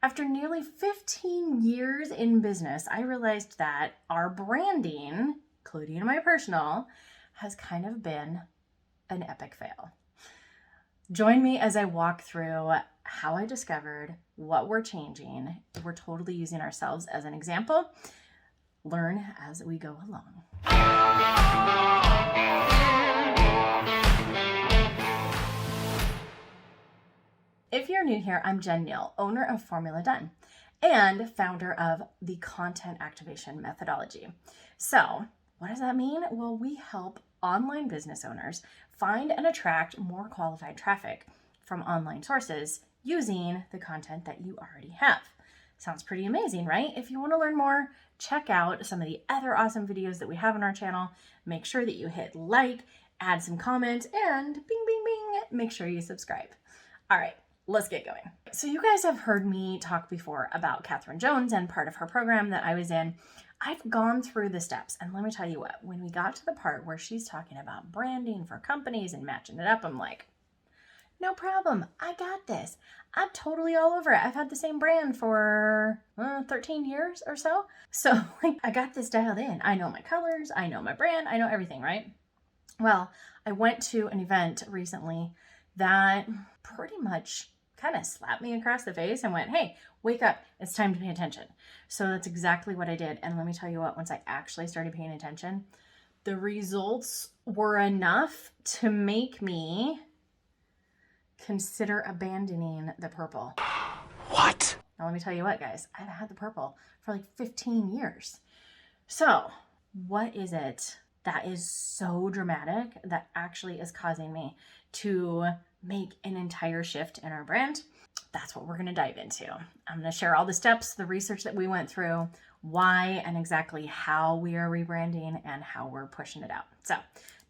After nearly 15 years in business, I realized that our branding, including my personal, has kind of been an epic fail. Join me as I walk through how I discovered what we're changing. We're totally using ourselves as an example. Learn as we go along. If you're new here, I'm Jenn, owner of Formula Done and founder of the content activation methodology. So what does that mean? Well, we help online business owners find and attract more qualified traffic from online sources using the content that you already have. Sounds pretty amazing, right? If you want to learn more, check out some of the other awesome videos that we have on our channel. Make sure that you hit like, add some comments, and bing, bing, bing, make sure you subscribe. All right, let's get going. So you guys have heard me talk before about Catherine Jones and part of her program that I was in. I've gone through the steps, and let me tell you what, when we got to the part where she's talking about branding for companies and matching it up, I'm like, no problem. I got this. I'm totally all over it. I've had the same brand for 13 years or so. So I got this dialed in. I know my colors. I know my brand. I know everything, right? Well, I went to an event recently that pretty much kind of slapped me across the face and went, hey, wake up. It's time to pay attention. So that's exactly what I did. And let me tell you what, once I actually started paying attention, the results were enough to make me consider abandoning the purple. What? Now let me tell you what, guys, I've had the purple for like 15 years. So what is it that is so dramatic that actually is causing me to make an entire shift in our brand? That's what we're going to dive into. I'm going to share all the steps, the research that we went through, why and exactly how we are rebranding and how we're pushing it out. So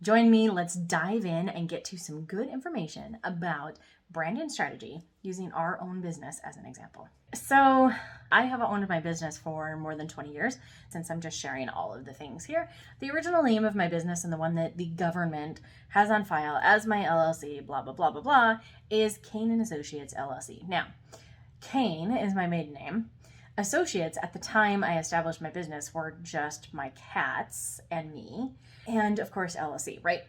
join me. Let's dive in and get to some good information about branding strategy using our own business as an example. So I have owned my business for more than 20 years, since I'm just sharing all of the things here. The original name of my business and the one that the government has on file as my LLC, blah, blah, blah, blah, blah, is Kane and Associates LLC. Now, Kane is my maiden name. Associates, at the time I established my business, were just my cats and me, and of course LLC, right?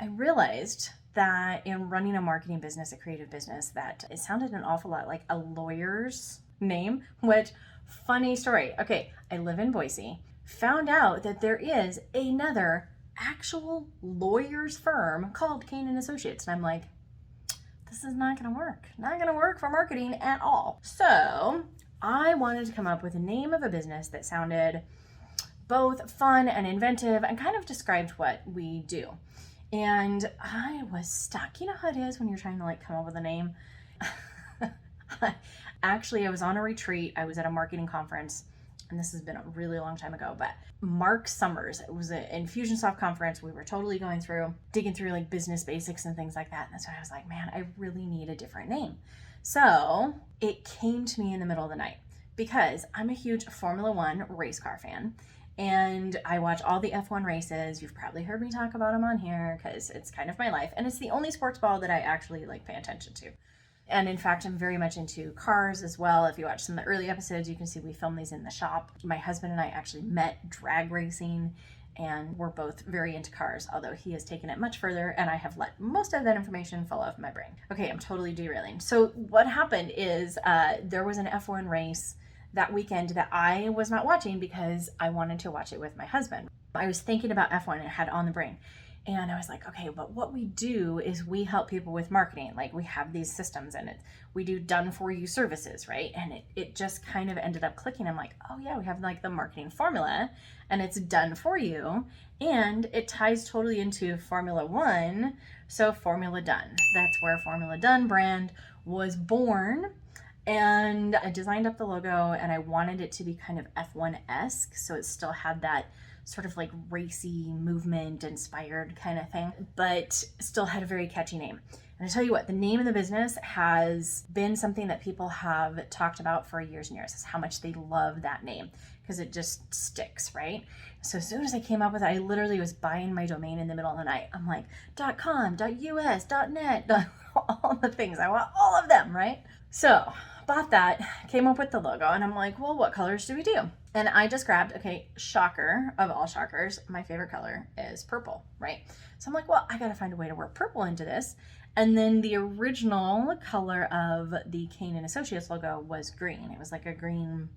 I realized that in running a marketing business, a creative business, that it sounded an awful lot like a lawyer's name, which, funny story. Okay, I live in Boise, found out that there is another actual lawyer's firm called Kane and Associates, and I'm like, this is not gonna work. Not gonna work for marketing at all. So I wanted to come up with a name of a business that sounded both fun and inventive and kind of described what we do. And I was stuck. You know how it is when you're trying to like come up with a name? Actually, I was on a retreat. I was at a marketing conference, and this has been a really long time ago, but Mark Summers, it was an Infusionsoft conference. We were totally digging through like business basics and things like that. And that's when I was like, man, I really need a different name. So it came to me in the middle of the night because I'm a huge Formula One race car fan. And I watch all the F1 races. You've probably heard me talk about them on here because it's kind of my life. And it's the only sports ball that I actually like pay attention to. And in fact, I'm very much into cars as well. If you watch some of the early episodes, you can see we film these in the shop. My husband and I actually met drag racing, and we're both very into cars, although he has taken it much further and I have let most of that information fall off my brain. Okay, I'm totally derailing. So what happened is there was an F1 race that weekend that I was not watching because I wanted to watch it with my husband. I was thinking about F1 and it had on the brain. And I was like, okay, but what we do is we help people with marketing. Like we have these systems and we do done for you services, right? And it just kind of ended up clicking. I'm like, oh yeah, we have like the marketing formula and it's done for you. And it ties totally into Formula One. So Formula Done, that's where Formula Done brand was born. And I designed up the logo and I wanted it to be kind of F1-esque. So it still had that sort of like racy movement inspired kind of thing, but still had a very catchy name. And I tell you what, the name of the business has been something that people have talked about for years and years, is how much they love that name because it just sticks, right? So as soon as I came up with it, I literally was buying my domain in the middle of the night. I'm like, .com, .us, .net, all the things. I want all of them, right? So bought that, came up with the logo, and I'm like, well, what colors do we do? And I just grabbed, okay, shocker of all shockers, my favorite color is purple, right? So I'm like, well, I gotta find a way to work purple into this. And then the original color of the Kane and Associates logo was green. It was like a green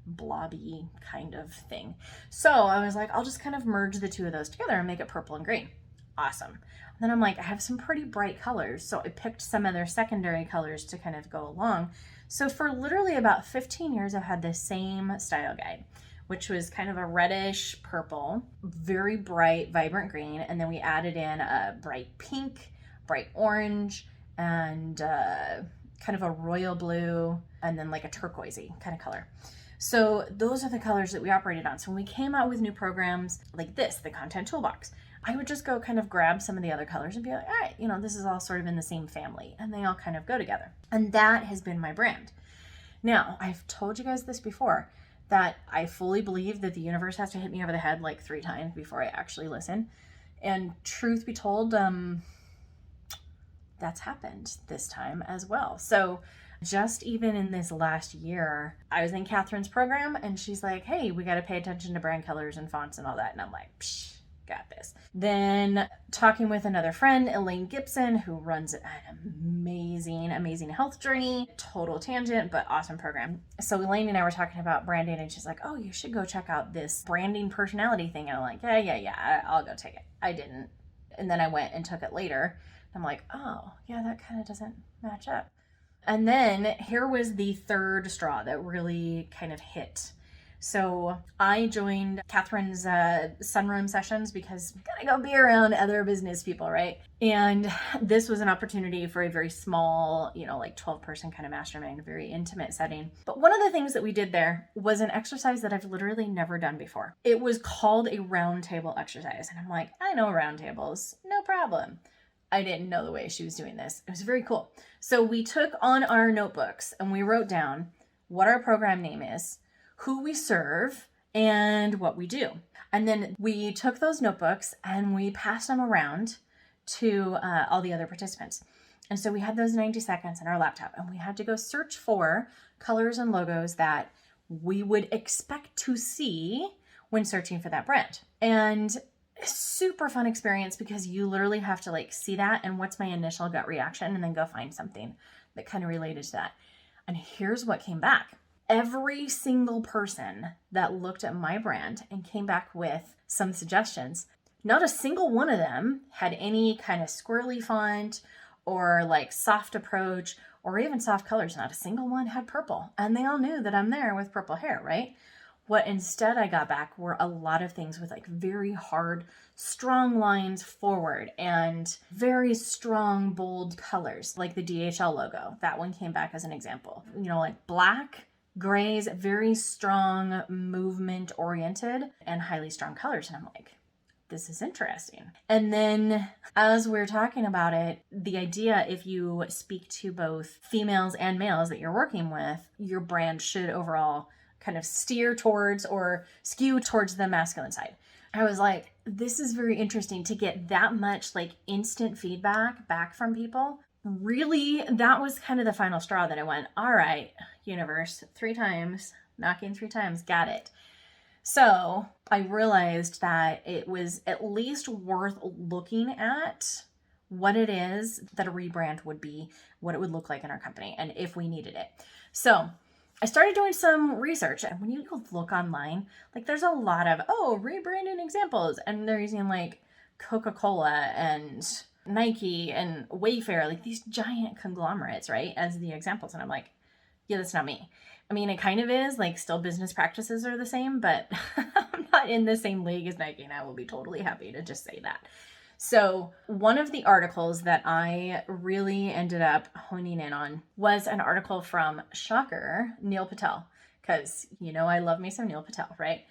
blobby kind of thing. So I was like, I'll just kind of merge the two of those together and make it purple and green. Awesome. And then I'm like, I have some pretty bright colors. So I picked some other secondary colors to kind of go along. So for literally about 15 years, I've had the same style guide, which was kind of a reddish purple, very bright, vibrant green. And then we added in a bright pink, bright orange, and kind of a royal blue, and then like a turquoisey kind of color. So those are the colors that we operated on. So when we came out with new programs like this, the content toolbox, I would just go kind of grab some of the other colors and be like, all right, you know, this is all sort of in the same family, and they all kind of go together. And that has been my brand. Now, I've told you guys this before, that I fully believe that the universe has to hit me over the head like 3 times before I actually listen. And truth be told, that's happened this time as well. So just even in this last year, I was in Catherine's program and she's like, hey, we got to pay attention to brand colors and fonts and all that. And I'm like, psh, got this. Then talking with another friend, Elaine Gibson, who runs an amazing health journey, total tangent, but awesome program. So Elaine and I were talking about branding and she's like, oh, you should go check out this branding personality thing. And I'm like, yeah, I'll go take it. I didn't. And then I went and took it later. I'm like, oh, yeah, that kind of doesn't match up. And then here was the third straw that really kind of hit. So I joined Catherine's sunroom sessions because you gotta go be around other business people, right? And this was an opportunity for a very small, you know, like 12-person kind of mastermind, very intimate setting. But one of the things that we did there was an exercise that I've literally never done before. It was called a round table exercise. And I'm like, I know round tables, no problem. I didn't know the way she was doing this. It was very cool. So we took on our notebooks and we wrote down what our program name is, who we serve, and what we do. And then we took those notebooks and we passed them around to all the other participants. And so we had those 90 seconds in our laptop and we had to go search for colors and logos that we would expect to see when searching for that brand. And super fun experience because you literally have to like see that and what's my initial gut reaction and then go find something that kind of related to that. And here's what came back. Every single person that looked at my brand and came back with some suggestions, not a single one of them had any kind of squirrely font or like soft approach or even soft colors. Not a single one had purple. And they all knew that I'm there with purple hair, right? What instead I got back were a lot of things with like very hard, strong lines forward and very strong, bold colors, like the DHL logo. That one came back as an example. You know, like black, grays, very strong, movement oriented and highly strong colors. And I'm like, this is interesting. And then as we're talking about it, the idea, if you speak to both females and males that you're working with, your brand should overall kind of steer towards or skew towards the masculine side. I was like, this is very interesting to get that much like instant feedback back from people. Really, that was kind of the final straw that I went, all right, universe, 3 times, knocking 3 times, got it. So I realized that it was at least worth looking at what it is that a rebrand would be, what it would look like in our company, and if we needed it. So I started doing some research, and when you go look online, like there's a lot of, rebranding examples, and they're using like Coca-Cola and Nike and Wayfair, like these giant conglomerates, right, as the examples. And I'm like, yeah, that's not me. I mean, it kind of is, like still business practices are the same, but I'm not in the same league as Nike, and I will be totally happy to just say that. So one of the articles that I really ended up honing in on was an article from, shocker, Neil Patel, because, you know, I love me some Neil Patel, right?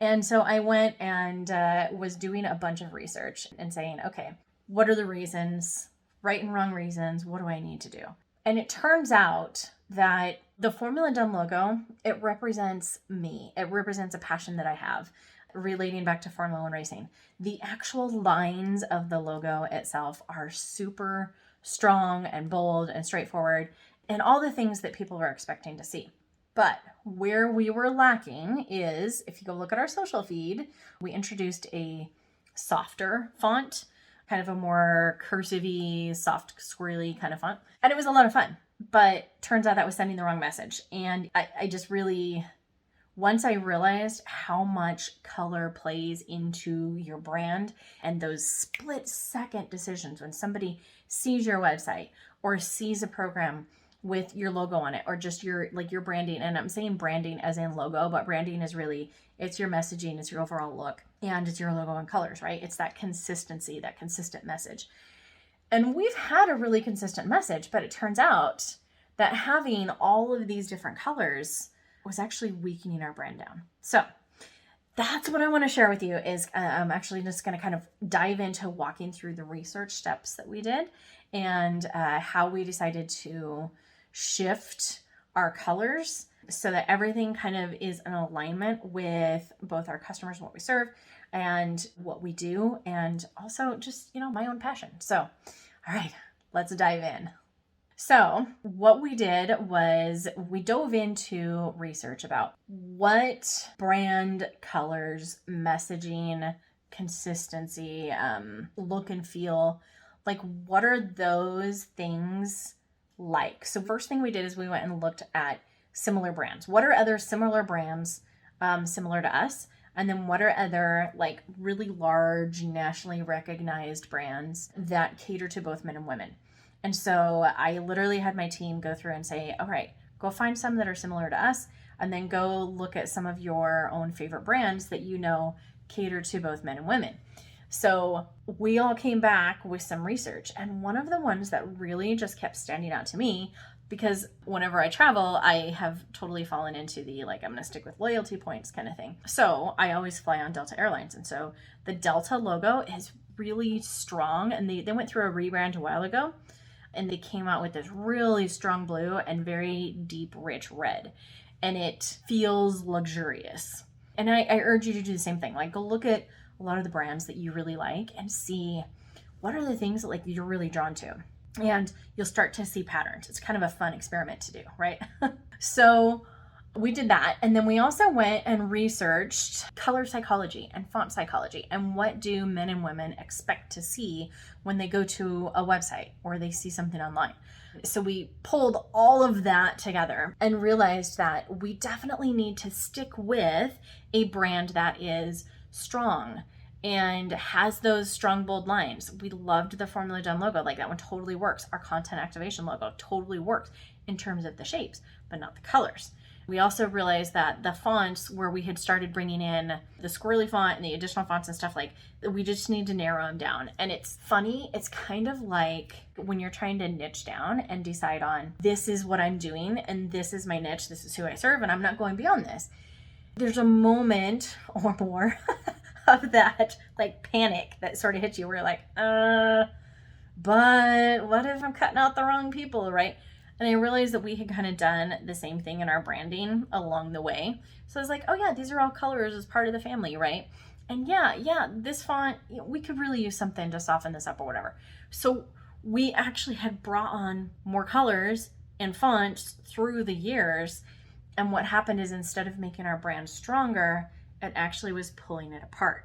And so I went and was doing a bunch of research and saying, okay, what are the reasons, right and wrong reasons? What do I need to do? And it turns out that the Formula Done logo, it represents me. It represents a passion that I have relating back to Formula One racing. The actual lines of the logo itself are super strong and bold and straightforward. and all the things that people were expecting to see. But where we were lacking is, if you go look at our social feed, we introduced a softer font, kind of a more cursive-y, soft, squirrely kind of font. And it was a lot of fun, but turns out that was sending the wrong message. And I just really, once I realized how much color plays into your brand and those split-second decisions when somebody sees your website or sees a program with your logo on it, or just your branding. And I'm saying branding as in logo, but branding is really, it's your messaging, it's your overall look, and it's your logo and colors, right? It's that consistency, that consistent message. And we've had a really consistent message, but it turns out that having all of these different colors was actually weakening our brand down. So that's what I want to share with you is I'm actually just going to kind of dive into walking through the research steps that we did and how we decided to shift our colors so that everything kind of is in alignment with both our customers and what we serve and what we do, and also just, my own passion. So, all right, let's dive in. So what we did was we dove into research about what brand colors, messaging, consistency, look and feel, like what are those things like? So first thing we did is we went and looked at similar brands. What are other similar brands similar to us? And then what are other like really large, nationally recognized brands that cater to both men and women? And so I literally had my team go through and say, all right, go find some that are similar to us, and then go look at some of your own favorite brands that cater to both men and women. So we all came back with some research, and one of the ones that really just kept standing out to me, because whenever I travel, I have totally fallen into the I'm going to stick with loyalty points kind of thing. So I always fly on Delta Airlines. And so the Delta logo is really strong, and they went through a rebrand a while ago, and they came out with this really strong blue and very deep, rich red. And it feels luxurious. And I urge you to do the same thing. Go look at a lot of the brands that you really like and see what are the things that you're really drawn to. And you'll start to see patterns. It's kind of a fun experiment to do, right? So we did that. And then we also went and researched color psychology and font psychology and what do men and women expect to see when they go to a website or they see something online. So we pulled all of that together and realized that we definitely need to stick with a brand that is strong and has those strong, bold lines. We loved the Formula Done logo. That one totally works. Our content activation logo totally works in terms of the shapes, but not the colors. We also realized that the fonts where we had started bringing in the squirrely font and the additional fonts and stuff, we just need to narrow them down. And it's funny, it's kind of like when you're trying to niche down and decide on this is what I'm doing and this is my niche, this is who I serve, and I'm not going beyond this. There's a moment or more of that panic that sort of hits you where you're but what if I'm cutting out the wrong people, right? And I realized that we had kind of done the same thing in our branding along the way. So I was oh yeah, these are all colors as part of the family, right? And yeah, this font, we could really use something to soften this up or whatever. So we actually had brought on more colors and fonts through the years. And what happened is instead of making our brand stronger, it actually was pulling it apart.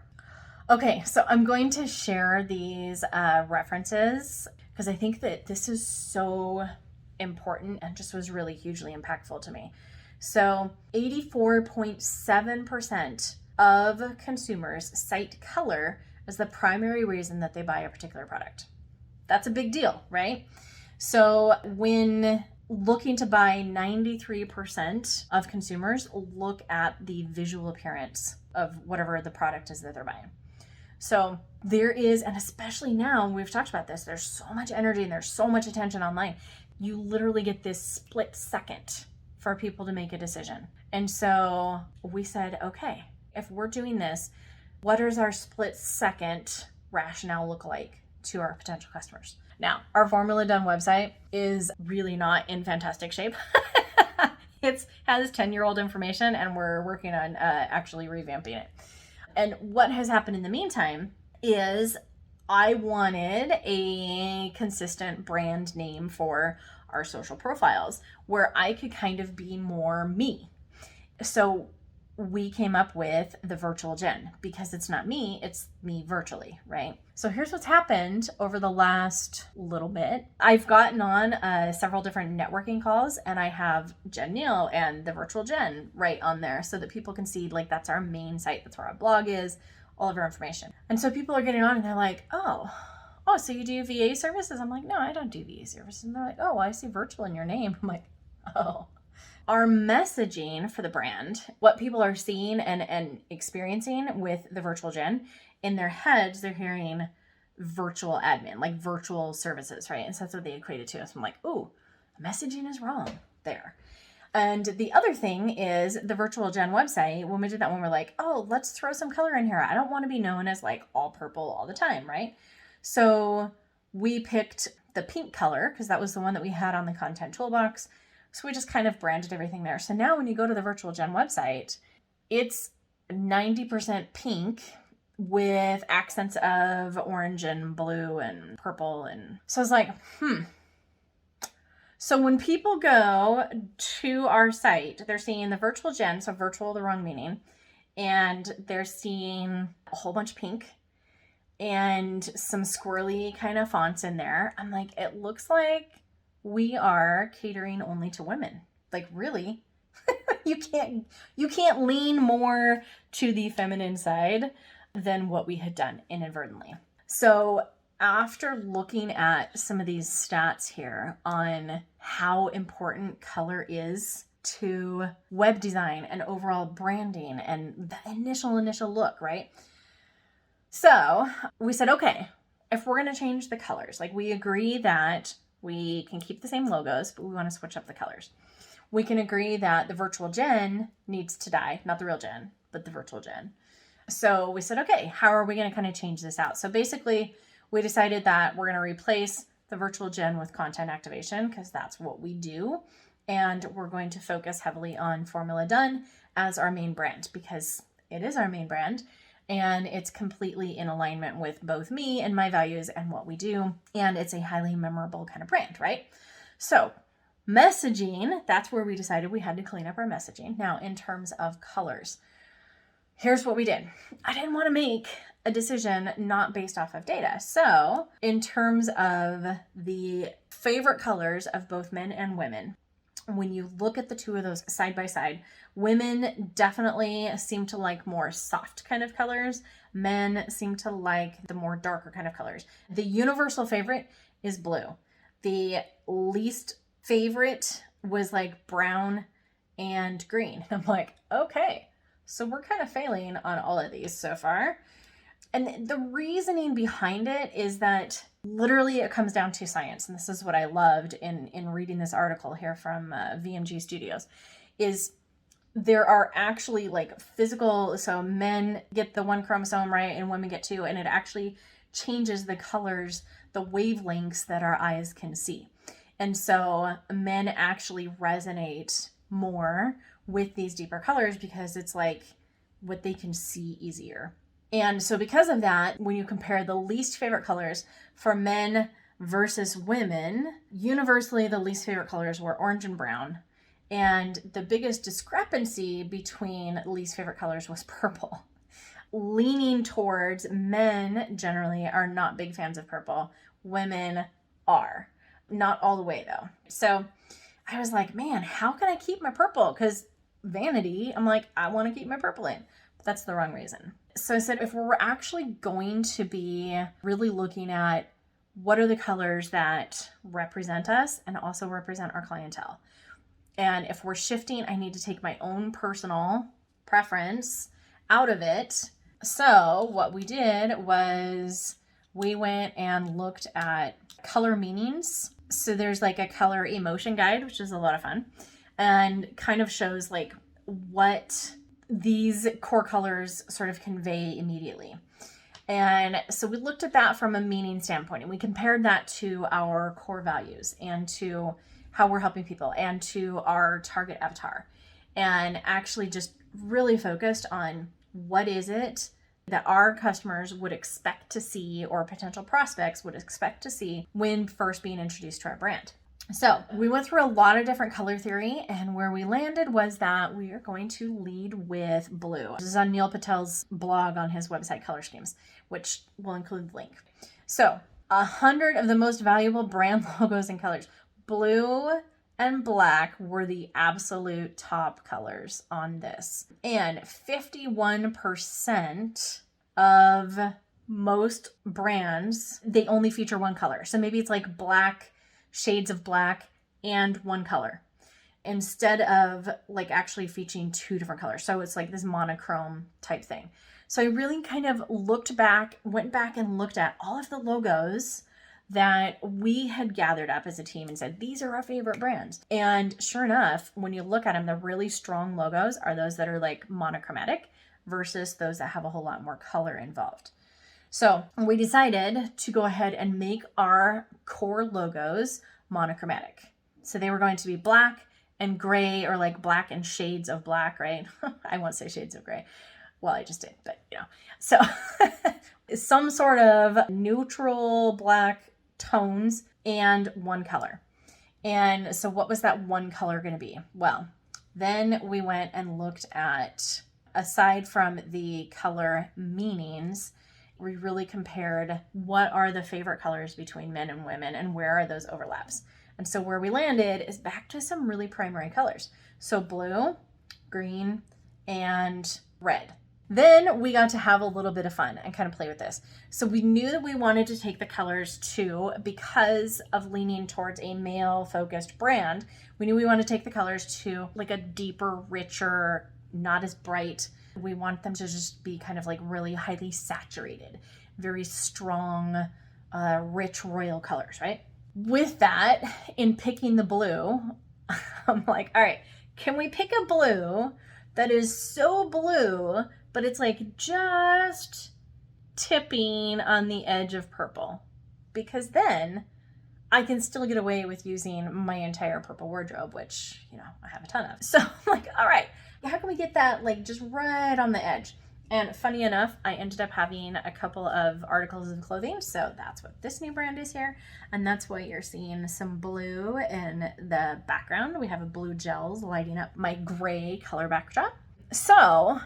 Okay, so I'm going to share these references because I think that this is so important and just was really hugely impactful to me. So 84.7% of consumers cite color as the primary reason that they buy a particular product. That's a big deal, right? So when looking to buy, 93% of consumers look at the visual appearance of whatever the product is that they're buying. So there is, and especially now, we've talked about this, there's so much energy and there's so much attention online. You literally get this split second for people to make a decision. And so we said, okay, if we're doing this, what does our split second rationale look like to our potential customers? Now, our Formula Done website is really not in fantastic shape. It has 10-year-old information and we're working on actually revamping it. And what has happened in the meantime is I wanted a consistent brand name for our social profiles where I could kind of be more me. So we came up with the virtual Jenn because it's not me, it's me virtually, right? So here's what's happened over the last little bit. I've gotten on several different networking calls, and I have Jenn Neal and the virtual Jenn right on there so that people can see, like, that's our main site, that's where our blog is, all of our information. And so people are getting on and they're like, oh, so you do VA services? I'm like, no, I don't do VA services. And they're like, oh, well, I see virtual in your name. I'm like, oh. Our messaging for the brand, what people are seeing and experiencing with the virtual Jenn, in their heads, they're hearing virtual admin, like virtual services, right? And so that's what they equate it to. So I'm like, ooh, messaging is wrong there. And the other thing is the virtual Jenn website, when we did that one, we're like, oh, let's throw some color in here. I don't want to be known as like all purple all the time, right? So we picked the pink color because that was the one that we had on the content toolbox. So we just kind of branded everything there. So now when you go to the virtual Jenn website, it's 90% pink with accents of orange and blue and purple. And so I was like, So when people go to our site, they're seeing the virtual Jenn, so virtual, the wrong meaning, and they're seeing a whole bunch of pink and some squirrely kind of fonts in there. I'm like, it looks like we are catering only to women. Like, really? you can't lean more to the feminine side than what we had done inadvertently. So after looking at some of these stats here on how important color is to web design and overall branding and the initial look, right? So we said, okay, if we're going to change the colors, like, we agree that we can keep the same logos, but we want to switch up the colors. We can agree that the virtual Jenn needs to die, not the real Jenn, but the virtual Jenn. So we said, okay, how are we going to kind of change this out? So basically, we decided that we're going to replace the virtual Jenn with content activation because that's what we do. And we're going to focus heavily on Formula Done as our main brand because it is our main brand. And it's completely in alignment with both me and my values and what we do. And it's a highly memorable kind of brand, right? So messaging, that's where we decided we had to clean up our messaging. Now, in terms of colors, here's what we did. I didn't want to make a decision not based off of data. So in terms of the favorite colors of both men and women, when you look at the two of those side by side, women definitely seem to like more soft kind of colors. Men seem to like the more darker kind of colors. The universal favorite is blue. The least favorite was like brown and green. I'm like, okay, so we're kind of failing on all of these so far. And the reasoning behind it is that literally it comes down to science. And this is what I loved in reading this article here from VMG Studios, is there are actually like physical, so men get the one chromosome, right, and women get two, and it actually changes the colors, the wavelengths that our eyes can see. And so men actually resonate more with these deeper colors because it's like what they can see easier. And so because of that, when you compare the least favorite colors for men versus women, universally the least favorite colors were orange and brown. And the biggest discrepancy between least favorite colors was purple. Leaning towards men generally are not big fans of purple. Women are. Not all the way though. So I was like, man, how can I keep my purple? Because vanity, I'm like, I want to keep my purple in. But that's the wrong reason. So I said, if we're actually going to be really looking at what are the colors that represent us and also represent our clientele. And if we're shifting, I need to take my own personal preference out of it. So what we did was we went and looked at color meanings. So there's like a color emotion guide, which is a lot of fun, and kind of shows like what these core colors sort of convey immediately. And so we looked at that from a meaning standpoint, and we compared that to our core values and to how we're helping people and to our target avatar, and actually just really focused on what is it that our customers would expect to see or potential prospects would expect to see when first being introduced to our brand. So we went through a lot of different color theory, and where we landed was that we are going to lead with blue. This is on Neil Patel's blog on his website, Color Schemes, which will include the link. So 100 of the most valuable brand logos and colors. Blue and black were the absolute top colors on this. And 51% of most brands, they only feature one color. So maybe it's like black, shades of black, and one color, instead of like actually featuring two different colors. So it's like this monochrome type thing. So I really kind of went back and looked at all of the logos that we had gathered up as a team and said, these are our favorite brands. And sure enough, when you look at them, the really strong logos are those that are like monochromatic versus those that have a whole lot more color involved. So we decided to go ahead and make our core logos monochromatic. So they were going to be black and gray, or like black and shades of black, right? I won't say shades of gray. Well, I just did, but you know. So some sort of neutral black tones and one color. And so what was that one color going to be? Well, then we went and looked at, aside from the color meanings, we really compared what are the favorite colors between men and women and where are those overlaps. And so where we landed is back to some really primary colors. So blue, green, and red. Then we got to have a little bit of fun and kind of play with this. So we knew that we wanted to take the colors to, because of leaning towards a male focused brand, we knew we wanted to take the colors to like a deeper, richer, not as bright. We want them to just be kind of like really highly saturated, very strong, rich royal colors, right? With that, in picking the blue, I'm like, all right, can we pick a blue that is so blue, but it's like just tipping on the edge of purple? Because then I can still get away with using my entire purple wardrobe, which, you know, I have a ton of. So I'm like, all right, how can we get that like just right on the edge? And funny enough, I ended up having a couple of articles of clothing. So that's what this new brand is here. And that's why you're seeing some blue in the background. We have a blue gels lighting up my gray color backdrop. So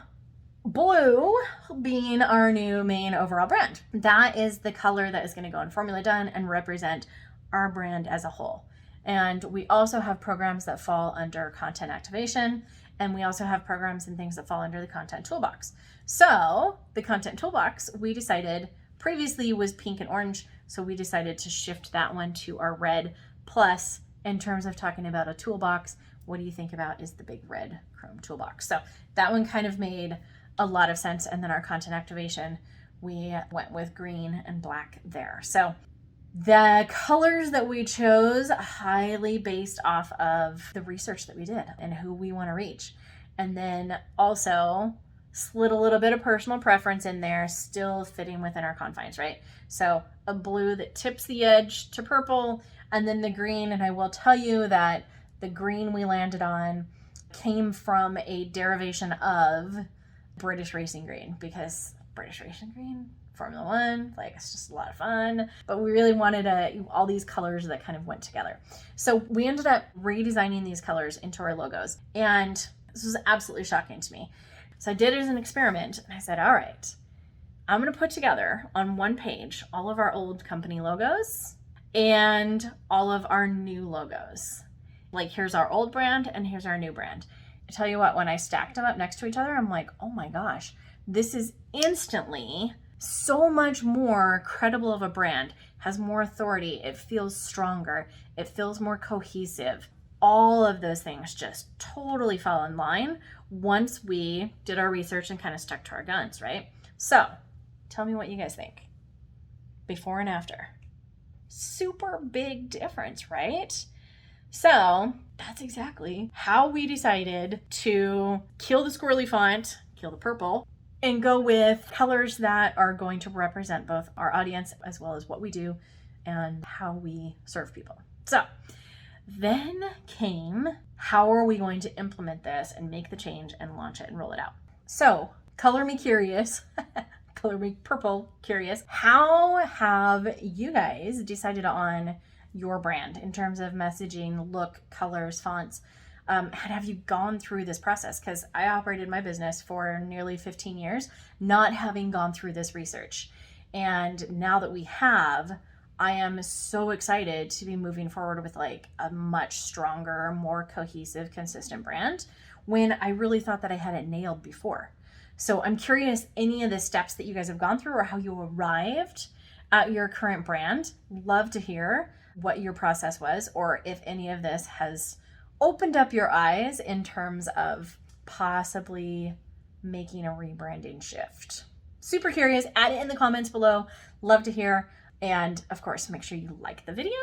blue being our new main overall brand. That is the color that is going to go in Formula Done and represent our brand as a whole. And we also have programs that fall under content activation. And we also have programs and things that fall under the content toolbox. So the content toolbox, we decided previously was pink and orange. So we decided to shift that one to our red. Plus, in terms of talking about a toolbox, what do you think about is the big red chrome toolbox? So that one kind of made a lot of sense. And then our content activation, we went with green and black there. So the colors that we chose highly based off of the research that we did and who we want to reach. And then also slid a little bit of personal preference in there, still fitting within our confines, right? So a blue that tips the edge to purple, and then the green. And I will tell you that the green we landed on came from a derivation of British racing green, because British racing green, Formula One, like it's just a lot of fun. But we really wanted all these colors that kind of went together. So we ended up redesigning these colors into our logos. And this was absolutely shocking to me. So I did it as an experiment, and I said, all right, I'm going to put together on one page all of our old company logos and all of our new logos. Like, here's our old brand and here's our new brand. I tell you what, when I stacked them up next to each other, I'm like, oh my gosh, this is instantly so much more credible of a brand, has more authority, it feels stronger, it feels more cohesive. All of those things just totally fell in line once we did our research and kind of stuck to our guns, right? So tell me what you guys think. Before and after. Super big difference, right? So that's exactly how we decided to kill the squirrely font, kill the purple, and go with colors that are going to represent both our audience as well as what we do and how we serve people. So then came, how are we going to implement this and make the change and launch it and roll it out? So color me curious, color me purple curious. How have you guys decided on your brand in terms of messaging, look, colors, fonts? Have you gone through this process? Because I operated my business for nearly 15 years, not having gone through this research. And now that we have, I am so excited to be moving forward with like a much stronger, more cohesive, consistent brand when I really thought that I had it nailed before. So I'm curious, any of the steps that you guys have gone through or how you arrived at your current brand. Love to hear what your process was, or if any of this has opened up your eyes in terms of possibly making a rebranding shift. Super curious. Add it in the comments below. Love to hear. And of course, make sure you like the video,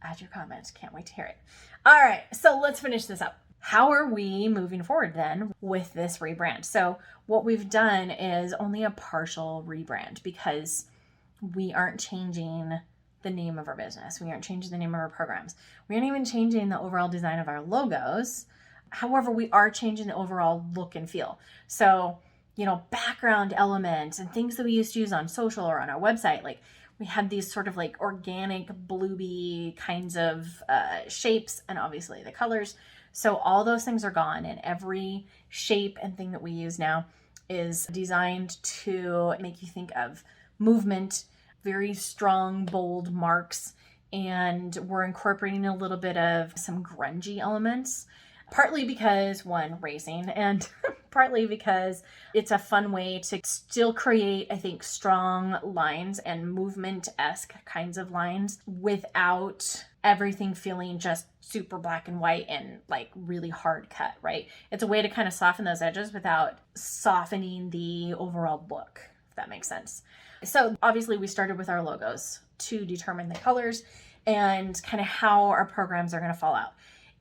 add your comments. Can't wait to hear it. All right, so let's finish this up. How are we moving forward then with this rebrand? So what we've done is only a partial rebrand because we aren't changing the name of our business. We aren't changing the name of our programs. We aren't even changing the overall design of our logos. However, we are changing the overall look and feel. So, background elements and things that we used to use on social or on our website, like we had these sort of like organic blooby kinds of shapes and obviously the colors. So all those things are gone, and every shape and thing that we use now is designed to make you think of movement, very strong, bold marks, and we're incorporating a little bit of some grungy elements, partly because, one, racing, and partly because it's a fun way to still create, I think, strong lines and movement-esque kinds of lines without everything feeling just super black and white and like really hard cut, right? It's a way to kind of soften those edges without softening the overall look, if that makes sense. So obviously we started with our logos to determine the colors and kind of how our programs are going to fall out.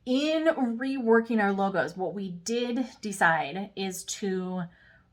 In reworking our logos, what we did decide is to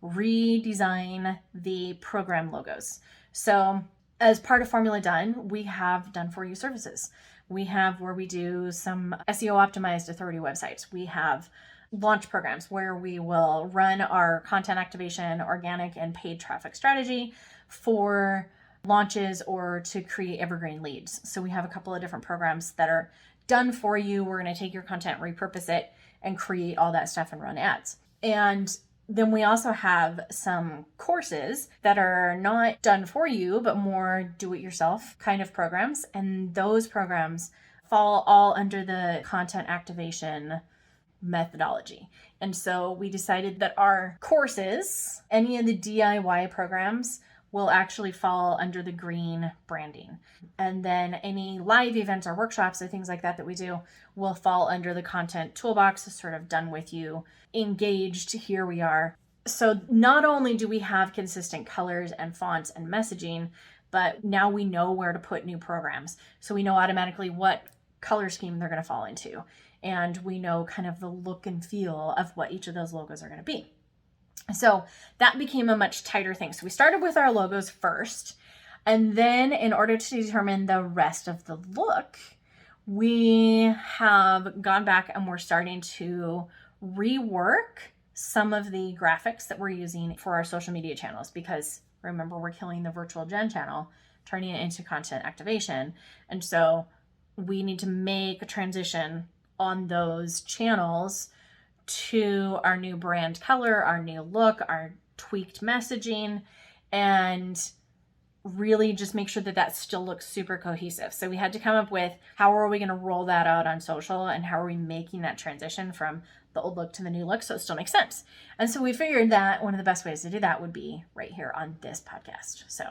redesign the program logos. So as part of Formula Done, we have done for you services. We have where we do some SEO optimized authority websites. We have launch programs where we will run our content activation, organic and paid traffic strategy for launches or to create evergreen leads. So we have a couple of different programs that are done for you. We're going to take your content, repurpose it, and create all that stuff and run ads. And then we also have some courses that are not done for you, but more do-it-yourself kind of programs. And those programs fall all under the content activation methodology. And so we decided that our courses, any of the DIY programs, will actually fall under the green branding. And then any live events or workshops or things like that that we do will fall under the content toolbox, sort of done with you, engaged, here we are. So not only do we have consistent colors and fonts and messaging, but now we know where to put new programs. So we know automatically what color scheme they're going to fall into. And we know kind of the look and feel of what each of those logos are going to be. So that became a much tighter thing. So we started with our logos first, and then in order to determine the rest of the look, we have gone back and we're starting to rework some of the graphics that we're using for our social media channels, because remember, we're killing the virtual Jenn channel, turning it into content activation. And so we need to make a transition on those channels to our new brand color, our new look, our tweaked messaging, and really just make sure that that still looks super cohesive. So we had to come up with how are we going to roll that out on social, and how are we making that transition from the old look to the new look so it still makes sense. And so we figured that one of the best ways to do that would be right here on this podcast. So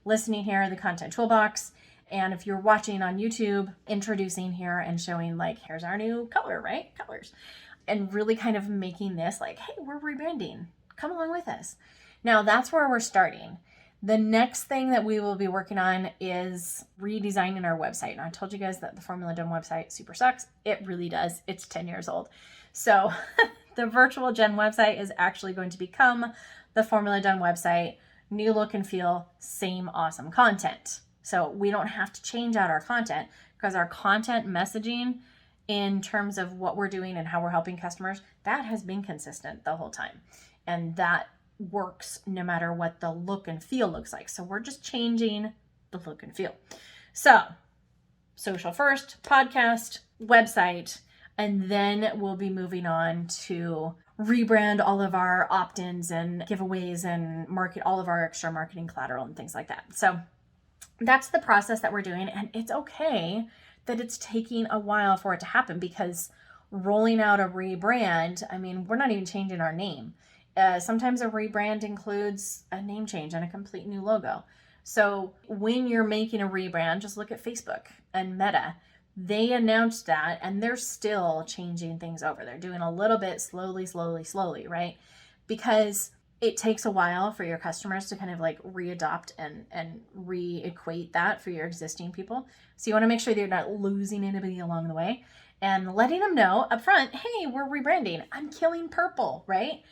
listening here, the content toolbox. And if you're watching on YouTube, introducing here and showing like, here's our new color, right? Colors. And really kind of making this like, hey, we're rebranding. Come along with us. Now that's where we're starting. The next thing that we will be working on is redesigning our website. And I told you guys that the Formula Done website super sucks. It really does. It's 10 years old. So the virtual Jenn website is actually going to become the Formula Done website. New look and feel, same awesome content. So we don't have to change out our content, because our content messaging in terms of what we're doing and how we're helping customers, that has been consistent the whole time. And that works no matter what the look and feel looks like. So we're just changing the look and feel. So social first, podcast, website, and then we'll be moving on to rebrand all of our opt-ins and giveaways and market all of our extra marketing collateral and things like that. So that's the process that we're doing. And it's okay that it's taking a while for it to happen, because rolling out a rebrand, I mean, we're not even changing our name. Sometimes a rebrand includes a name change and a complete new logo. So when you're making a rebrand, just look at Facebook and Meta. They announced that, and they're still changing things over. They're doing a little bit slowly, right? Because it takes a while for your customers to kind of like readopt and re-equate that for your existing people. So you want to make sure that you're not losing anybody along the way, and letting them know up front, hey, we're rebranding. I'm killing purple, right?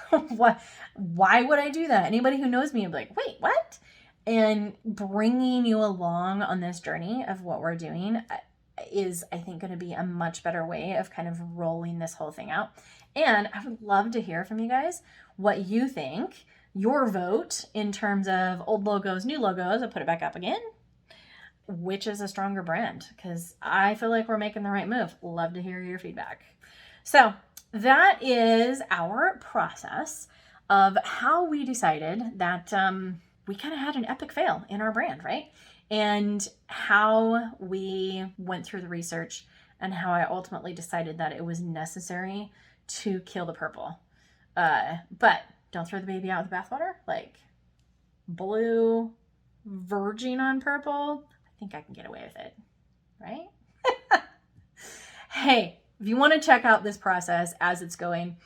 Why would I do that? Anybody who knows me would be like, wait, what? And bringing you along on this journey of what we're doing is, I think, going to be a much better way of kind of rolling this whole thing out. And I would love to hear from you guys what you think, your vote in terms of old logos, new logos. I'll put it back up again. Which is a stronger brand? Because I feel like we're making the right move. Love to hear your feedback. So that is our process of how we decided that we kind of had an epic fail in our brand, right? And how we went through the research and how I ultimately decided that it was necessary to kill the purple. But don't throw the baby out with the bathwater. Like, blue verging on purple, I think I can get away with it, right? Hey, if you want to check out this process as it's going,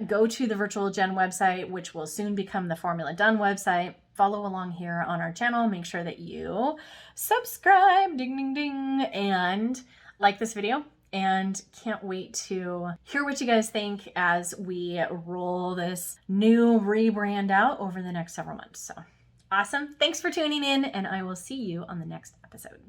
go to the Virtual Jenn website, which will soon become the Formula Done website. Follow along here on our channel. Make sure that you subscribe, ding, ding, ding, and like this video. And can't wait to hear what you guys think as we roll this new rebrand out over the next several months. So awesome. Thanks for tuning in, and I will see you on the next episode.